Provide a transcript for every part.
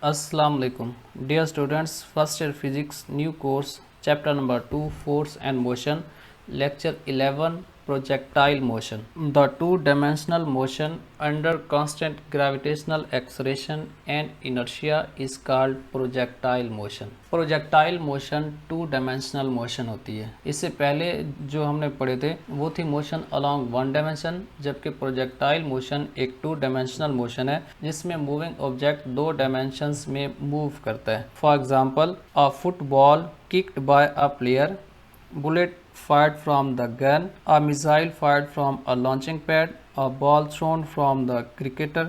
Assalamu alaikum. Dear students, first year physics new course chapter number 2 force and motion lecture 11 projectile motion. The two-dimensional motion under constant gravitational acceleration and inertia is called projectile motion. Projectile motion two dimensional motion होती है। इससे पहले जो हमने पढ़े थे वो थी मोशन अलोंग वन डायमेंशन, जबकि प्रोजेक्टाइल मोशन एक टू डायमेंशनल मोशन है जिसमें मूविंग ऑब्जेक्ट दो डायमेंशंस में मूव करता है। For example, a football kicked bye a player, bullet fired from the gun, a missile fired from a launching pad, a ball thrown from the cricketer,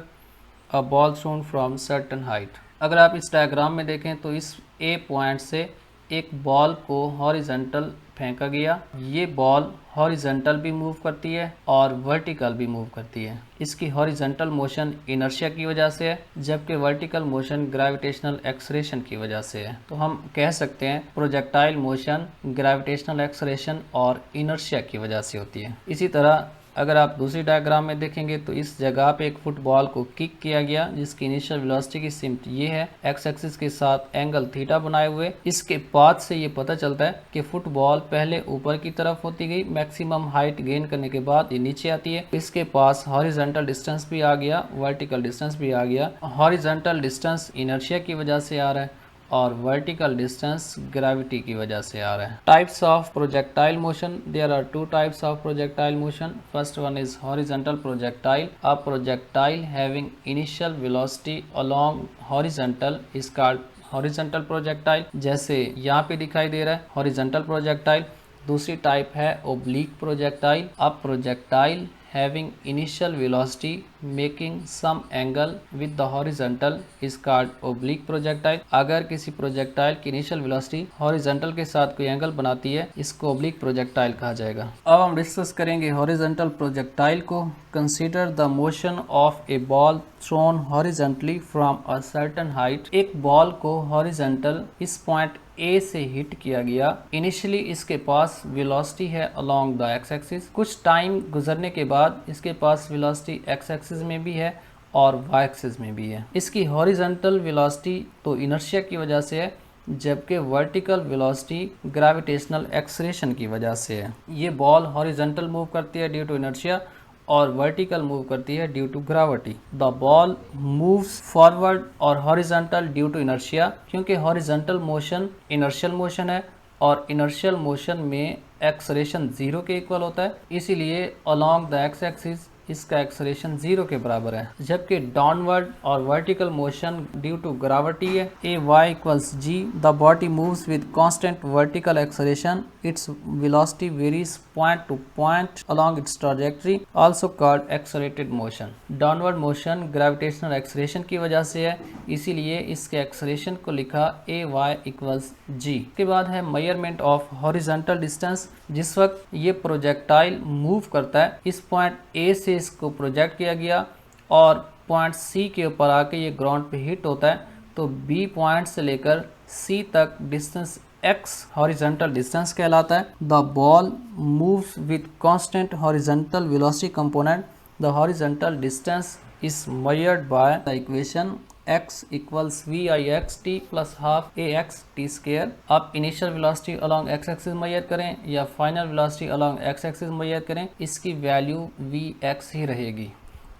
a ball thrown from certain height. अगर आप इस diagram में देखें तो इस ए point से एक ball को हॉरिजॉन्टल फेंका गया। ये बॉल हॉरिजॉन्टल भी मूव करती है और वर्टिकल भी मूव करती है। इसकी हॉरिजॉन्टल मोशन इनर्शिया की वजह से है, जबकि वर्टिकल मोशन ग्रेविटेशनल एक्सलेरेशन की वजह से है। तो हम कह सकते हैं प्रोजेक्टाइल मोशन ग्रेविटेशनल एक्सलेरेशन और इनर्शिया की वजह से होती है। इसी तरह अगर आप दूसरी डायग्राम में देखेंगे तो इस जगह पे एक फुटबॉल को किक किया गया जिसकी इनिशियल वेलोसिटी की सिमट ये है, एक्स एक्सिस के साथ एंगल थीटा बनाए हुए। इसके बाद से ये पता चलता है कि फुटबॉल पहले ऊपर की तरफ होती गई, मैक्सिमम हाइट गेन करने के बाद ये नीचे आती है। इसके पास हॉरिजॉन्टल डिस्टेंस भी आ गया, वर्टिकल डिस्टेंस भी आ गया। हॉरिजॉन्टल डिस्टेंस इनर्शिया की वजह से आ रहा है और वर्टिकल डिस्टेंस ग्रेविटी की वजह से आ रहा है। Types of projectile motion, there are two types of projectile motion. First one is horizontal projectile. A projectile having initial velocity along horizontal is called horizontal projectile, जैसे यहाँ पे दिखाई दे रहा है हॉरिजॉन्टल प्रोजेक्टाइल। दूसरी टाइप है oblique projectile. A projectile having initial velocity making some angle with the horizontal is called oblique projectile। अगर किसी प्रोजेक्टाइल की इनिशियल वेलोसिटी हॉरिजॉन्टल के साथ कोई एंगल बनाती है, इसको ओब्लिक प्रोजेक्टाइल कहा जाएगा। अब हम डिस्कस करेंगे हॉरिजॉन्टल प्रोजेक्टाइल को। Consider the motion of a ball thrown horizontally from a certain height. एक बॉल को हॉरिजॉन्टल इस पॉइंट ए से हिट किया गया। इनिशियली इसके पास वेलोसिटी है अलोंग द एक्स एक्सिस। कुछ टाइम गुजरने के बाद इसके पास वेलोसिटी एक्स एक्सिस में भी है और वाई एक्सिस में भी है। इसकी हॉरिजॉन्टल वेलोसिटी तो इनर्शिया की वजह से है, जबकि वर्टिकल वेलोसिटी ग्रेविटेशनल एक्सलेरेशन की वजह से है। ये बॉल हॉरिजॉन्टल मूव करती है ड्यू टू इनर्शिया और वर्टिकल मूव करती है due to gravity. The ball moves forward और हॉरिजॉन्टल ड्यू टू इनर्शिया, क्योंकि हॉरिजॉन्टल मोशन इनर्शियल मोशन है और इनर्शियल मोशन में एक्सलेरेशन जीरो के इक्वल होता है, इसीलिए अलोंग द एक्स एक्सिस इसका एक्सलेरेशन जीरो के बराबर है। जबकि डाउनवर्ड और vertical motion due to gravity है। A y equals g. The body moves with constant vertical acceleration. Its velocity varies point two point along it's trajectory, also called accelerated motion. Downward motion gravitational acceleration की वजह से है, इसीलिए इसके acceleration को लिखा ए y equals जी। इसके बाद है मेजरमेंट ऑफ हॉरिजॉन्टल डिस्टेंस। जिस वक्त ये प्रोजेक्टाइल मूव करता है, इस पॉइंट ए से इसको प्रोजेक्ट किया गया और पॉइंट सी के ऊपर आके ये ग्राउंड पे हिट होता है, तो बी पॉइंट से लेकर सी तक डिस्टेंस x हॉरिजॉन्टल डिस्टेंस कहलाता है। The ball moves with constant horizontal velocity component. The horizontal distance is measured by the equation x equals we I x t plus half a x t square. आप initial velocity along x axis measure करें या final velocity along x axis measure करें, इसकी value we x ही रहेगी,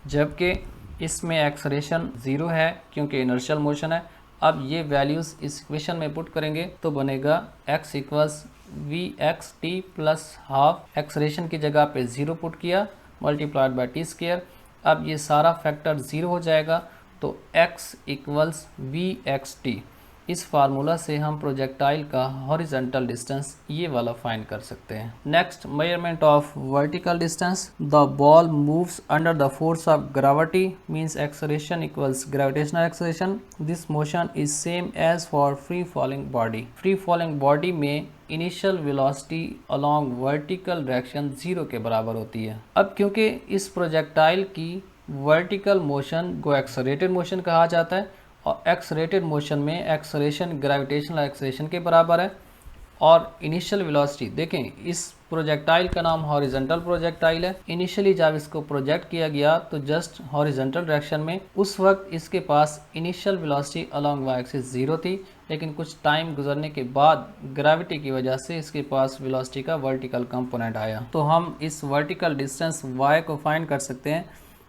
जबकि इसमें acceleration zero है क्योंकि इनर्शियल मोशन है। अब ये वैल्यूज़ इस इक्वेशन में पुट करेंगे तो बनेगा x equals we x t plus half. Acceleration की जगह पे ज़ीरो पुट किया मल्टीप्लाइड बाई टी स्केयर। अब ये सारा फैक्टर ज़ीरो हो जाएगा तो x equals we x T. इस फार्मूला से हम प्रोजेक्टाइल का हॉरिजॉन्टल डिस्टेंस ये वाला फाइंड कर सकते हैं। Next, measurement of vertical distance. The ball moves under the force of gravity means acceleration equals gravitational acceleration. This motion is same as for free falling body. Free falling body में initial velocity along vertical direction zero के बराबर होती है। अब क्योंकि इस projectile की vertical motion को एक्सेलरेटेड मोशन कहा जाता है और एक्सेलरेटेड मोशन में एक्सेलरेशन ग्रेविटेशनल एक्सेलरेशन के बराबर है और इनिशियल वेलोसिटी देखें, इस प्रोजेक्टाइल का नाम हॉरिजॉन्टल प्रोजेक्टाइल है। इनिशियली जब इसको प्रोजेक्ट किया गया तो जस्ट हॉरिजॉन्टल डायरेक्शन में, उस वक्त इसके पास initial velocity along Y axis 0 थी, लेकिन कुछ टाइम गुजरने के बाद ग्रेविटी की वजह से इसके पास वेलोसिटी का वर्टिकल कंपोनेंट आया। तो हम इस वर्टिकल डिस्टेंस y को फाइंड कर सकते हैं।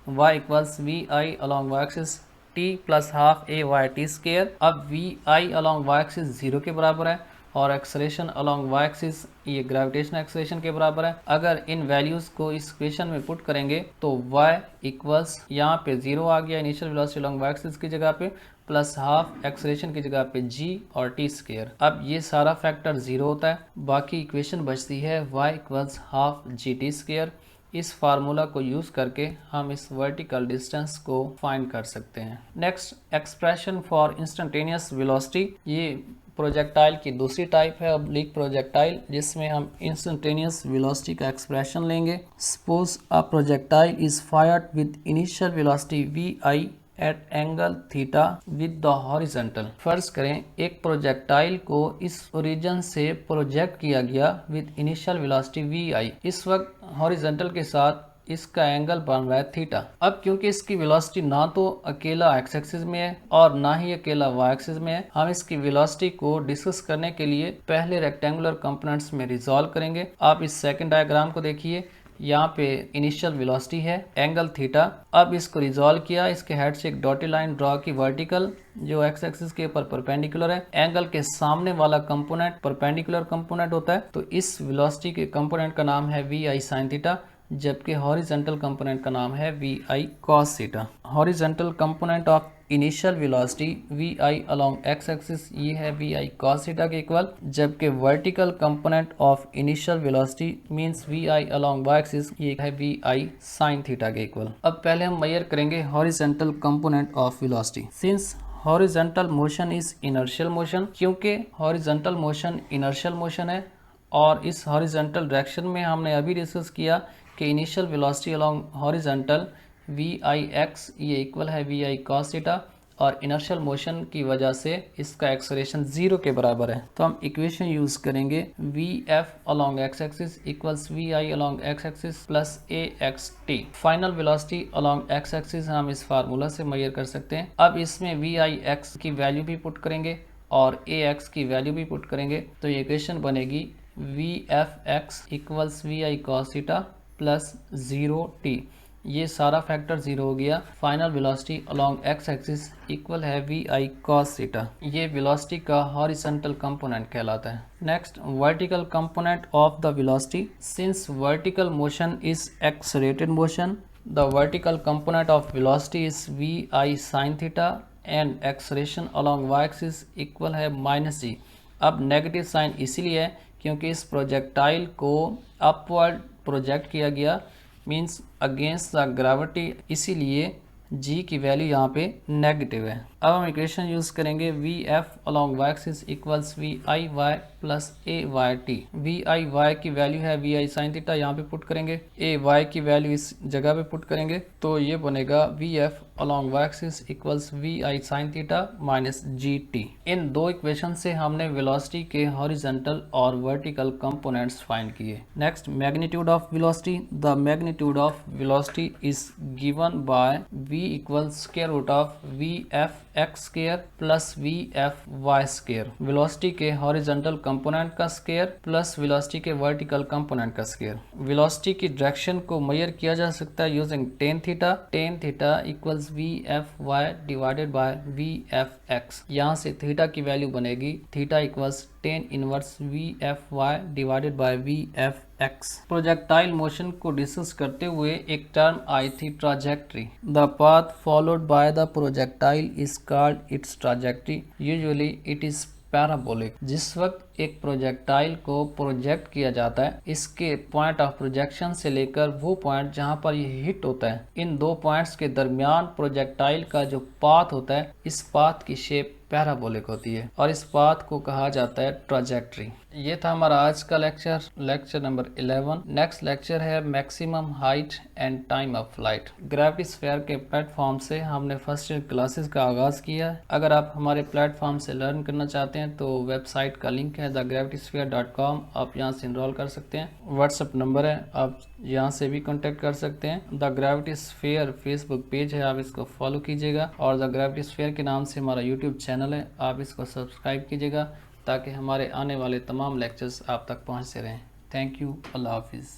y equals we i along Y axis t plus half a Y t square. अब v i along Y axis 0 के बराबर है और एक्सलेशन अलॉन्ग वाई एक्सिस ये ग्रेविटेशनल एक्सलेशन के बराबर है। अगर इन वैल्यूज़ को इस इक्वेशन में पुट करेंगे तो y इक्वल्स यहाँ पे 0 आ गया initial velocity along Y axis की जगह पे, प्लस हाफ एक्सलेशन की जगह पे g और टी स्केयर। अब ये सारा फैक्टर 0 होता है, बाकी इक्वेशन बचती है y equals half G T square. इस फार्मूला को यूज़ करके हम इस वर्टिकल डिस्टेंस को फाइंड कर सकते हैं। Next expression for instantaneous velocity, ये प्रोजेक्टाइल की दूसरी टाइप है ऑब्लिक प्रोजेक्टाइल, जिसमें हम इंस्टेंटेनियस वेलोसिटी का एक्सप्रेशन लेंगे। Suppose a projectile is fired with initial velocity V I at angle theta with the horizontal. फर्ज करें एक प्रोजेक्टाइल को इस ओरिजिन से प्रोजेक्ट किया गया विद इनिशियल वेलोसिटी वी आई। इस वक्त हॉरिजॉन्टल के साथ इसका एंगल बन रहा है थीटा। अब क्योंकि इसकी वेलोसिटी ना तो अकेला एक्स एक्सिस में है और ना ही अकेला वाई एक्सिस में है, हम इसकी वेलोसिटी को डिस्कस करने के लिए पहले रेक्टेंगुलर कंपोनेंट्स में रिजॉल्व करेंगे। आप इस सेकंड डायग्राम को देखिए, यहाँ पे इनिशियल वेलोसिटी है एंगल थीटा। अब इसको रिजॉल्व किया, इसके हेड से एक डॉटेड लाइन ड्रॉ की वर्टिकल जो एक्स एक्सिस के ऊपर परपेंडिकुलर है। एंगल के सामने वाला कंपोनेंट परपेंडिकुलर कंपोनेंट होता है, तो इस वेलोसिटी के कंपोनेंट का नाम है वी आई साइन थीटा, जबकि हॉरिजॉन्टल कंपोनेंट का नाम है we I cos theta. Horizontal component of initial velocity V I along x axis ये है वी आई कॉस थीटा के इक्वल, जबकि vertical component of initial velocity means V I along Y axis ये है we I sine theta के equal. अब पहले हम मेजर करेंगे horizontal component of velocity. Since horizontal motion is inertial motion, क्योंकि हॉरिजॉन्टल मोशन इनर्शियल मोशन है और इस हॉरिजॉन्टल डायरेक्शन में हमने अभी डिस्कस किया कि initial velocity along horizontal V आई एक्स ये इक्वल है वी आई कॉस थीटा और इनर्शियल मोशन की वजह से इसका एक्सेलरेशन 0 के बराबर है। तो हम इक्वेशन यूज़ करेंगे V F along x axis equals we I along x axis plus a x t. Final velocity along x axis हम इस फार्मूला से मेजर कर सकते हैं। अब इसमें वी आई एक्स की वैल्यू भी पुट करेंगे और ए एक्स की वैल्यू भी पुट करेंगे, तो ये इक्वेशन बनेगी v F x equals we I cos theta plus 0 t. ये सारा फैक्टर 0 हो गया। Final velocity along x axis equal है वी आई कॉस थीटा। ये वेलोसिटी का हॉरिजॉन्टल कंपोनेंट कहलाता है। Next vertical component of the velocity. Since vertical motion is accelerated motion, the vertical component of velocity is V I sine theta and acceleration along Y axis equal है minus G. अब negative sign इसीलिए है क्योंकि इस projectile को upward project किया गया means against the gravity, इसीलिए जी की वैल्यू यहाँ पे नेगेटिव है। अब हम इक्वेशन यूज़ करेंगे V F along Y axis equals we I Y plus A Y T. V I Y की वैल्यू है वी आई साइन थीटा, यहाँ पे पुट करेंगे, ए वाई की वैल्यू इस जगह पे पुट करेंगे, तो ये बनेगा V F along Y axis equals we I sine theta minus G T. इन दो इक्वेशन से हमने वेलोसिटी के हॉरिजॉन्टल और वर्टिकल कंपोनेंट्स फाइंड किए। Next magnitude of velocity. The magnitude of velocity is given by v equals square root of V F X square plus V F Y square. Velocity के horizontal component का square plus velocity के vertical component का square. Velocity की direction को measure किया जा सकता है using tan theta. Tan theta equals V F Y divided by V F X. यहाँ से थीटा की वैल्यू बनेगी theta equals tan inverse V F Y divided by V F X. Projectile motion को discuss करते हुए एक term आई थी trajectory. The path followed by the projectile is called its trajectory, usually it is parabolic. जिस वक्त एक projectile को प्रोजेक्ट किया जाता है, इसके पॉइंट ऑफ प्रोजेक्शन से लेकर वो पॉइंट जहाँ पर ये हिट होता है, इन दो पॉइंट्स के दरमियान प्रोजेक्टाइल का जो पाथ होता है, इस पाथ की शेप पैराबोलिक होती है और इस पाथ को कहा जाता है ट्राजेक्ट्री। ये था हमारा आज का लेक्चर नंबर 11। नेक्स्ट लेक्चर है maximum height and time of flight. Gravity sphere के प्लेटफॉर्म से हमने फर्स्ट ईयर क्लासेस का आगाज़ किया है। अगर आप हमारे प्लेटफॉर्म से लर्न करना चाहते हैं तो वेबसाइट का लिंक है है thegravitysphere.com, आप यहाँ से इनरोल कर सकते हैं। व्हाट्सअप नंबर है, आप यहाँ से भी कांटेक्ट कर सकते हैं। The gravity sphere Facebook page है, आप इसको फॉलो कीजिएगा। और द ग्रेविटी स्फीयर के नाम से हमारा यूट्यूब चैनल है, आप इसको सब्सक्राइब कीजिएगा ताकि हमारे आने वाले तमाम लेक्चर्स आप तक पहुँचते रहें। थैंक यू, अल्लाह हाफिज़।